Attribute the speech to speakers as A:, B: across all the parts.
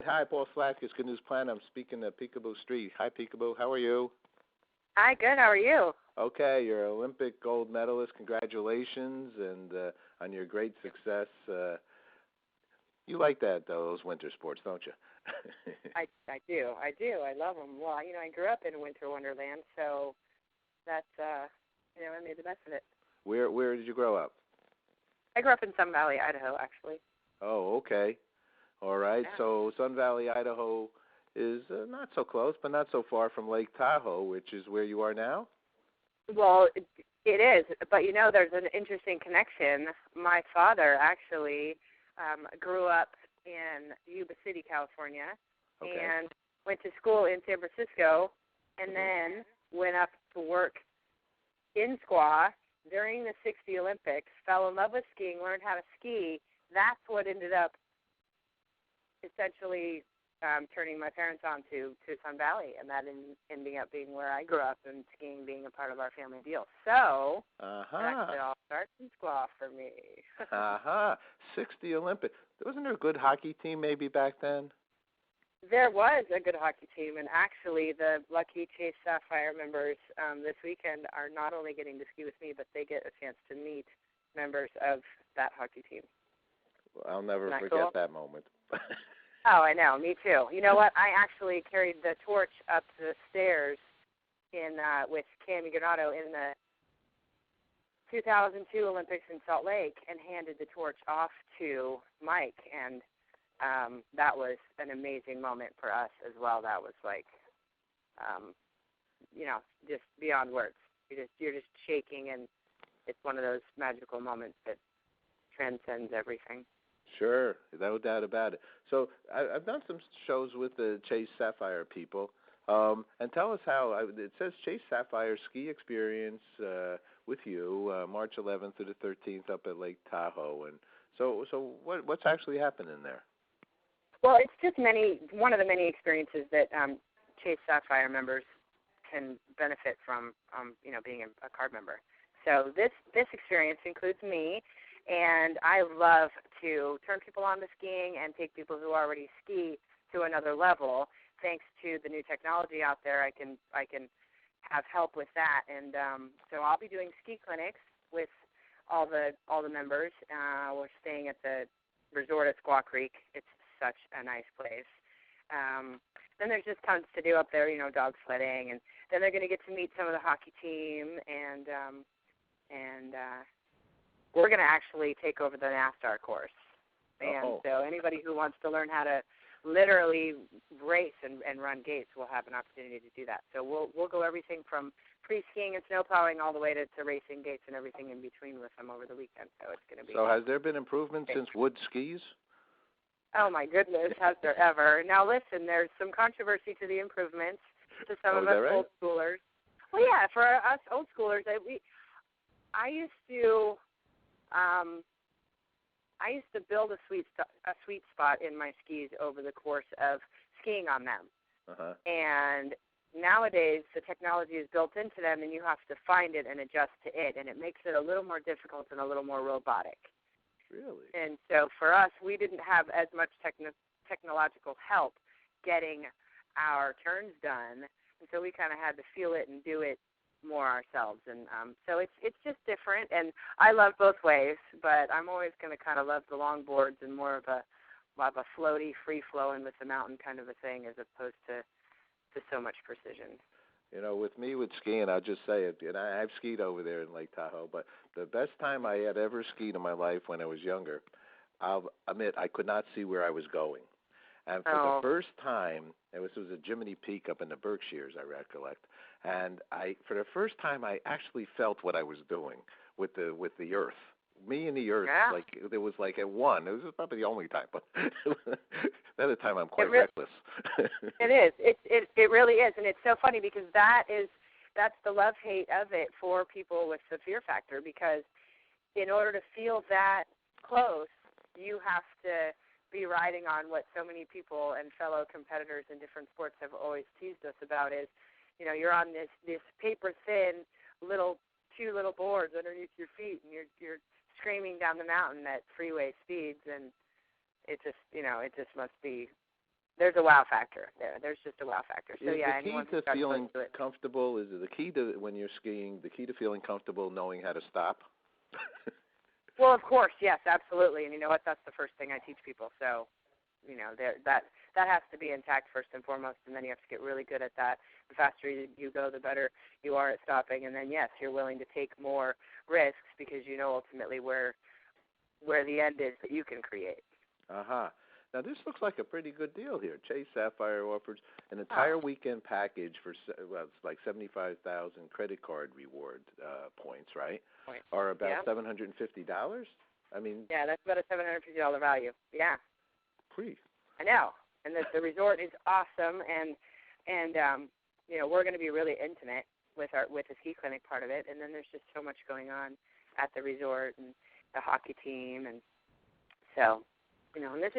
A: Hi, Paul Slack. It's Good News Plan. I'm speaking to Picabo Street. Hi, Picabo. How are you?
B: Hi, good. How are you?
A: Okay, you're an Olympic gold medalist. Congratulations and on your great success. You like those winter sports, don't you?
B: I do. I love them. Well, I grew up in winter wonderland, so that's I made the best of it.
A: Where did you grow up?
B: I grew up in Sun Valley, Idaho, actually.
A: Oh, okay. All right.
B: Yeah.
A: So Sun Valley, Idaho is not so close, but not so far from Lake Tahoe, which is where you are now?
B: Well, it is, but there's an interesting connection. My father actually grew up in Yuba City, California,
A: Okay.
B: and went to school in San Francisco, and then went up to work in Squaw during the '60 Olympics, fell in love with skiing, learned how to ski. That's what ended up essentially turning my parents on to Sun Valley, and that ending up being where I grew up and skiing being a part of our family deal. So it all starts in Squaw for me.
A: 60 Olympics. Wasn't there a good hockey team maybe back then?
B: There was a good hockey team, and actually the lucky Chase Sapphire members this weekend are not only getting to ski with me, but they get a chance to meet members of that hockey team.
A: Well, I'll never forget
B: cool?
A: that moment.
B: Oh, I know. Me too. You know what? I actually carried the torch up the stairs with Cami Granado in the 2002 Olympics in Salt Lake and handed the torch off to Mike, and that was an amazing moment for us as well. That was like, just beyond words. You're just shaking, and it's one of those magical moments that transcends everything.
A: Sure, no doubt about it. So I've done some shows with the Chase Sapphire people, and tell us how. It says Chase Sapphire Ski Experience with you, March 11th through the 13th up at Lake Tahoe, and so what's actually happening there?
B: Well, it's just one of the many experiences that Chase Sapphire members can benefit from, being a card member. So this experience includes me. And I love to turn people on to skiing and take people who already ski to another level. Thanks to the new technology out there, I can have help with that. And so I'll be doing ski clinics with all the members. We're staying at the resort at Squaw Creek. It's such a nice place. Then there's just tons to do up there, dog sledding, and then they're going to get to meet some of the hockey team and we're going to actually take over the NASTAR course. And so anybody who wants to learn how to literally race and run gates will have an opportunity to do that. So we'll go everything from pre-skiing and snow plowing all the way to racing gates and everything in between with them over the weekend. So it's going to be.
A: So has there been improvement since wood skis?
B: Oh, my goodness, has there ever. Now, listen, there's some controversy to the improvements to some of us old schoolers. Well, yeah, for us old schoolers, I used to build a sweet spot in my skis over the course of skiing on them. And nowadays, the technology is built into them, and you have to find it and adjust to it, and it makes it a little more difficult and a little more robotic.
A: Really?
B: And so for us, we didn't have as much technological help getting our turns done, and so we kind of had to feel it and do it more ourselves, and so it's just different, and I love both ways, but I'm always going to kind of love the long boards and more of a floaty, free-flowing with the mountain kind of a thing as opposed to so much precision.
A: With me with skiing, I'll just say it, and I've skied over there in Lake Tahoe, but the best time I had ever skied in my life when I was younger, I'll admit I could not see where I was going. And for the first time, this was a Jiminy Peak up in the Berkshires, I recollect, and for the first time, I actually felt what I was doing with the earth. Me and the earth, like it was like at one. It was probably the only time, but another time I'm quite reckless.
B: It is. It really is, and it's so funny because that's the love-hate of it for people with the fear factor. Because in order to feel that close, you have to be riding on what so many people and fellow competitors in different sports have always teased us about is, you're on this paper-thin two little boards underneath your feet, and you're screaming down the mountain at freeway speeds, and it just must be there's a wow factor there. There's just a wow factor. So
A: Is
B: yeah,
A: the key
B: anyone
A: to
B: who's got
A: feeling
B: close to it.
A: comfortable? Is it the key to when you're skiing? The key to feeling comfortable, knowing how to stop.
B: Well, of course, yes, absolutely. And you know what? That's the first thing I teach people. So, that has to be intact first and foremost, and then you have to get really good at that. The faster you go, the better you are at stopping. And then, yes, you're willing to take more risks because you know ultimately where the end is that you can create.
A: Uh-huh. Now, this looks like a pretty good deal here. Chase Sapphire offers an entire weekend package for, it's like 75,000 credit card reward points, right? Or about $750? I mean...
B: Yeah, that's about a $750 value. Yeah.
A: Please.
B: I know. And the resort is awesome, and we're going to be really intimate with the ski clinic part of it, and then there's just so much going on at the resort and the hockey team, and so... and that's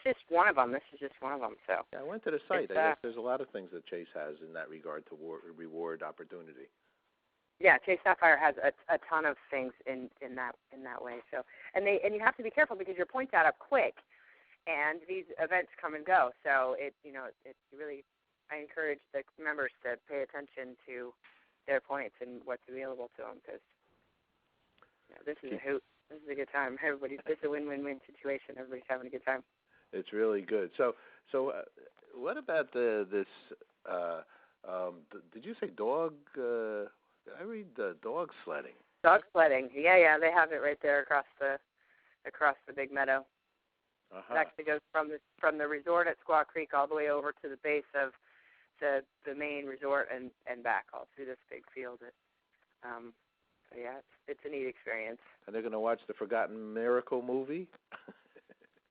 B: just one of them. This is just one of them. So
A: yeah, I went to the site. I guess there's a lot of things that Chase has in that regard to reward opportunity.
B: Yeah, Chase Sapphire has a ton of things in that way. So and you have to be careful because your points add up quick, and these events come and go. So it really, I encourage the members to pay attention to their points and what's available to them because this is a hoot. This is a good time. It's a win-win-win situation. Everybody's having a good time.
A: It's really good. So what about this? Did you say dog? I read the dog sledding.
B: Dog sledding. Yeah. They have it right there across the big meadow.
A: Uh-huh.
B: It actually goes from the resort at Squaw Creek all the way over to the base of the main resort and back all through this big field. So yeah, it's a neat experience.
A: And they're going to watch the Forgotten Miracle movie?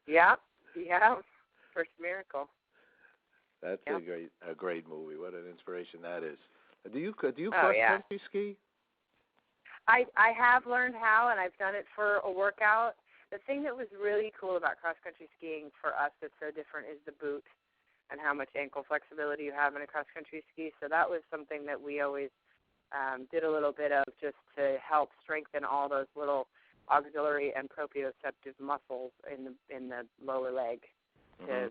B: Yeah. First Miracle.
A: That's a great movie. What an inspiration that is. Do you cross-country ski?
B: I have learned how, and I've done it for a workout. The thing that was really cool about cross-country skiing for us that's so different is the boot and how much ankle flexibility you have in a cross-country ski. So that was something that we always did a little bit of just to help strengthen all those little auxiliary and proprioceptive muscles in the lower leg to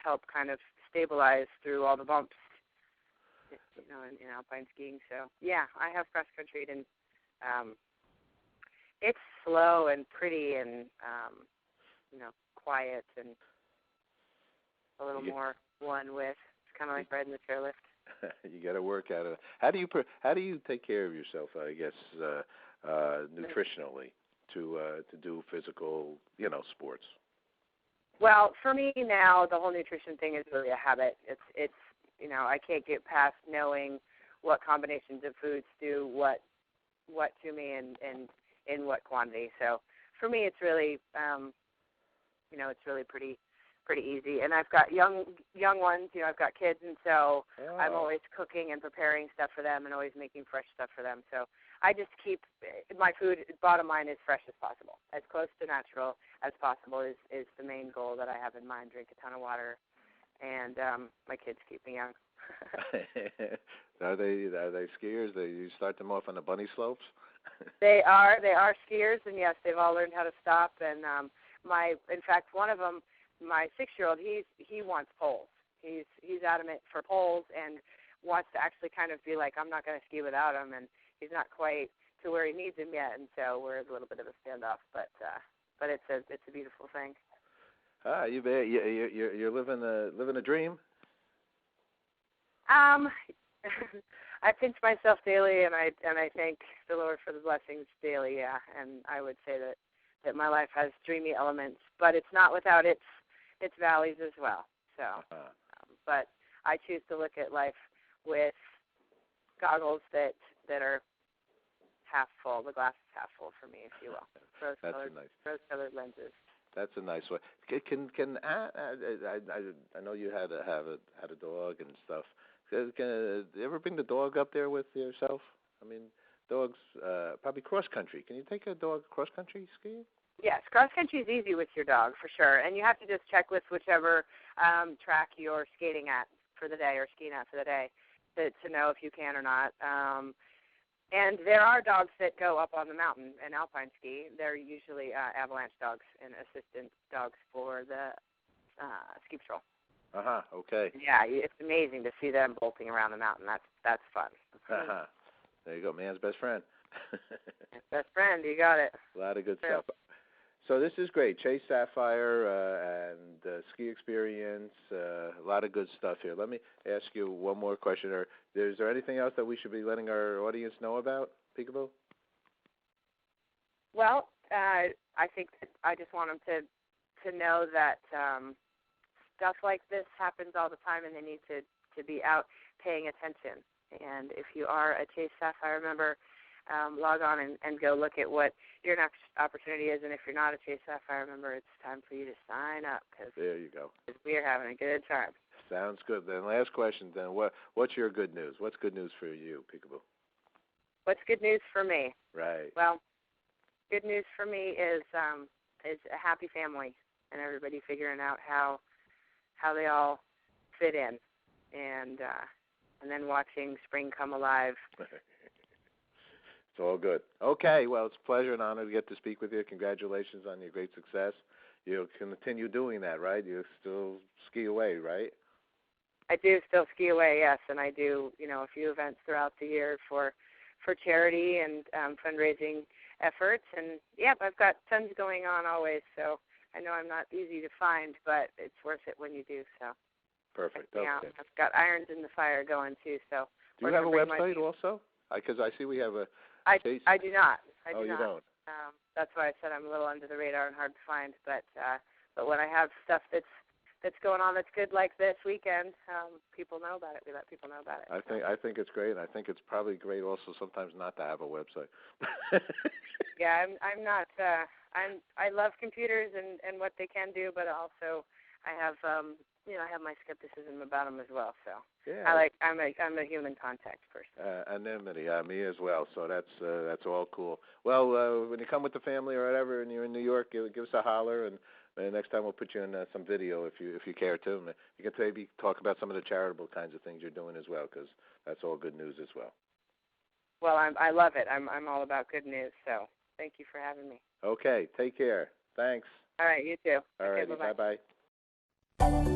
B: help kind of stabilize through all the bumps, in alpine skiing. So yeah, I have cross country, and it's slow and pretty and quiet and a little more one with. It's kind of like riding the chairlift.
A: You got to work out of it. How do you take care of yourself? I guess nutritionally to do physical sports.
B: Well, for me now, the whole nutrition thing is really a habit. It's I can't get past knowing what combinations of foods do what to me and in what quantity. So for me, it's really it's really pretty easy. And I've got young ones, I've got kids, and so I'm always cooking and preparing stuff for them and always making fresh stuff for them. So I just keep my food, bottom line, as fresh as possible. As close to natural as possible is the main goal that I have in mind. Drink a ton of water, and my kids keep me young.
A: Are they skiers? You start them off on the bunny slopes?
B: They are skiers, and yes, they've all learned how to stop. And in fact, one of them, my 6-year-old, he wants poles. He's adamant for poles and wants to actually kind of be like, I'm not going to ski without him, and he's not quite to where he needs him yet, and so we're a little bit of a standoff. But it's a beautiful thing. You're living a dream. I pinch myself daily, and I thank the Lord for the blessings daily. Yeah, and I would say that my life has dreamy elements, but it's not without its valleys as well. So, but I choose to look at life with goggles that are half full. The glass is half full for me, if you will. Rose-colored lenses.
A: That's a nice way. I know you had a dog and stuff. Can you ever bring the dog up there with yourself? I mean, dogs probably cross country. Can you take a dog cross country skiing?
B: Yes, cross country is easy with your dog for sure, and you have to just check with whichever track you're skating at for the day or skiing at for the day to know if you can or not. And there are dogs that go up on the mountain and alpine ski. They're usually avalanche dogs and assistant dogs for the ski patrol.
A: Okay.
B: Yeah, it's amazing to see them bolting around the mountain. That's fun.
A: There you go, man's best friend.
B: Best friend, you got it.
A: A lot of good stuff. So this is great. Chase Sapphire and Ski Experience, a lot of good stuff here. Let me ask you one more question. Is there anything else that we should be letting our audience know about, Picabo?
B: Well, I think that I just want them to know that stuff like this happens all the time, and they need to be out paying attention. And if you are a Chase Sapphire member, log on and go look at what your next opportunity is. And if you're not a Chase Sapphire member, it's time for you to sign up.
A: There you go.
B: We are having a good time.
A: Sounds good. Then last question. Then what's your good news? What's good news for you, Picabo?
B: What's good news for me?
A: Right.
B: Well, good news for me is a happy family and everybody figuring out how they all fit in, and then watching spring come alive.
A: It's all good. Okay, well, it's a pleasure and honor to get to speak with you. Congratulations on your great success. You'll continue doing that, right? You still ski away, right?
B: I do still ski away, yes, and I do, a few events throughout the year for charity and fundraising efforts. And, I've got tons going on always, so I know I'm not easy to find, but it's worth it when you do, so.
A: Perfect.
B: Okay.
A: Okay.
B: I've got irons in the fire going, too, so.
A: Do you have a website also? Because I see we have a...
B: I do not. I do
A: you
B: not.
A: don't?
B: That's why I said I'm a little under the radar and hard to find. But when I have stuff that's going on that's good, like this weekend, people know about it. We let people know about it.
A: I think it's great, and I think it's probably great also sometimes not to have a website.
B: Yeah, I'm not. I love computers and what they can do, but also I have I have my skepticism about them as well. So
A: yeah,
B: I'm a human contact person.
A: Anonymity, me as well. So that's all cool. Well, when you come with the family or whatever, and you're in New York, give us a holler, and next time we'll put you in some video if you care to. You can maybe talk about some of the charitable kinds of things you're doing as well, because that's all good news as well.
B: Well, I love it. I'm all about good news. So thank you for having me.
A: Okay, take care. Thanks.
B: All right, you too.
A: All right,
B: okay, bye-bye.
A: Bye-bye.